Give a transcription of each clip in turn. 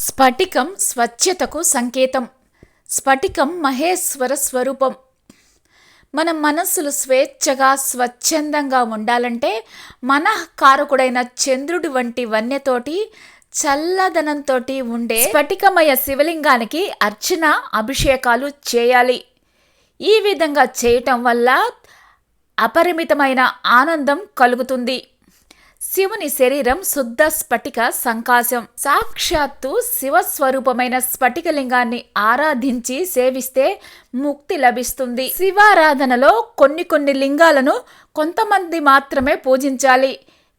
స్ఫటికం స్వచ్ఛతకు సంకేతం. స్ఫటికం మహేశ్వర స్వరూపం. మన మనస్సులు స్వేచ్ఛగా స్వచ్ఛందంగా ఉండాలంటే మనఃకారకుడైన చంద్రుడి వంటి వన్నెతోటి చల్లదనంతో ఉండే స్ఫటికమయ శివలింగానికి అర్చన అభిషేకాలు చేయాలి. ఈ విధంగా చేయటం వల్ల అపరిమితమైన ఆనందం కలుగుతుంది. శివుని శరీరం శుద్ధ స్ఫటిక సంకాశం. సాక్షాత్తు శివస్వరూపమైన స్ఫటికలింగాన్ని ఆరాధించి సేవిస్తే ముక్తి లభిస్తుంది. శివారాధనలో కొన్ని లింగాలను కొంతమంది మాత్రమే పూజించాలి.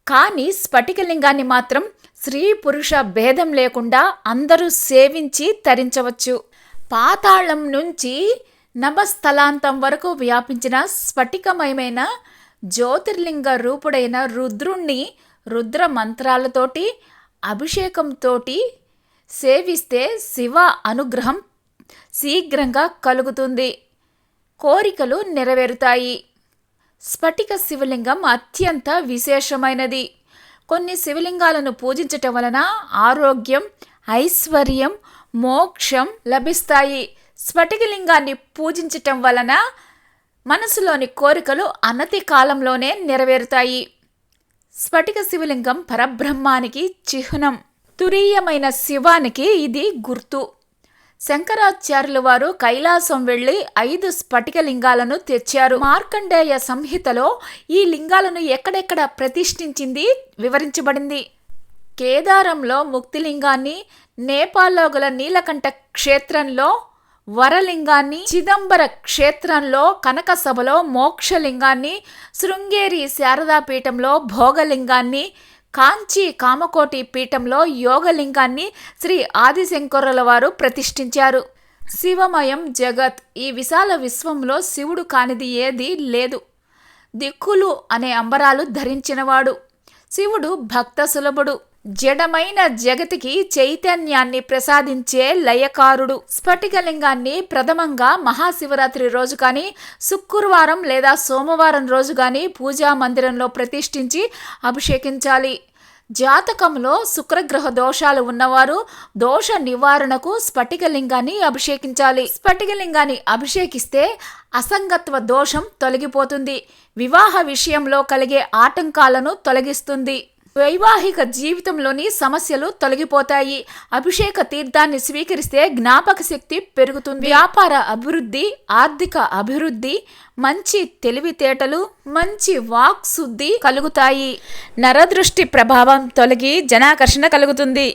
కానీ స్ఫటికలింగాన్ని మాత్రం స్త్రీ పురుష భేదం లేకుండా అందరూ సేవించి తరించవచ్చు. పాతాళం నుంచి నభస్థలాంతం వరకు వ్యాపించిన స్ఫటికమయమైన జ్యోతిర్లింగ రూపుడైన రుద్రుణ్ణి రుద్ర మంత్రాలతోటి అభిషేకంతోటి సేవిస్తే శివ అనుగ్రహం శీఘ్రంగా కలుగుతుంది. కోరికలు నెరవేరుతాయి. స్ఫటిక శివలింగం అత్యంత విశేషమైనది. కొన్ని శివలింగాలను పూజించటం వలన ఆరోగ్యం, ఐశ్వర్యం, మోక్షం లభిస్తాయి. స్ఫటికలింగాన్ని పూజించటం వలన మనసులోని కోరికలు అనతి కాలంలోనే నెరవేరుతాయి. స్ఫటిక శివలింగం పరబ్రహ్మానికి చిహ్నం. తురీయమైన శివానికి ఇది గుర్తు. శంకరాచార్యుల వారు కైలాసం వెళ్లి 5 స్ఫటికలింగాలను తెచ్చారు. మార్కండేయ సంహితలో ఈ లింగాలను ఎక్కడెక్కడ ప్రతిష్ఠించింది వివరించబడింది. కేదారంలో ముక్తిలింగాన్ని, నేపాల్లో గల నీలకంఠ క్షేత్రంలో వరలింగాన్ని, చిదంబర క్షేత్రంలో కనక సభలో మోక్షలింగాన్ని, శృంగేరి శారదాపీఠంలో భోగలింగాన్ని, కాంచీ కామకోటి పీఠంలో యోగలింగాన్ని శ్రీ ఆదిశంకరుల వారు ప్రతిష్ఠించారు. శివమయం జగత్. ఈ విశాల విశ్వంలో శివుడు కానిది ఏదీ లేదు. దిక్కులు అనే అంబరాలు ధరించినవాడు. శివుడు భక్త సులభుడు. జడమైన జగతికి చైతన్యాన్ని ప్రసాదించే లయకారుడు. స్ఫటికలింగాన్ని ప్రథమంగా మహాశివరాత్రి రోజు కానీ, శుక్రవారం లేదా సోమవారం రోజు కానీ పూజా మందిరంలో ప్రతిష్ఠించి అభిషేకించాలి. జాతకంలో శుక్రగ్రహ దోషాలు ఉన్నవారు దోష నివారణకు స్ఫటికలింగాన్ని అభిషేకించాలి. స్ఫటికలింగాన్ని అభిషేకిస్తే అసంగత్వ దోషం తొలగిపోతుంది. వివాహ విషయంలో కలిగే ఆటంకాలను తొలగిస్తుంది. వైవాహిక జీవితంలోని సమస్యలు తొలగిపోతాయి. అభిషేక తీర్థాన్ని స్వీకరిస్తే జ్ఞాపక శక్తి పెరుగుతుంది. వ్యాపార అభివృద్ధి, ఆర్థిక అభివృద్ధి, మంచి తెలివితేటలు, మంచి వాక్ శుద్ధి కలుగుతాయి. నరదృష్టి ప్రభావం తొలగి జనాకర్షణ కలుగుతుంది.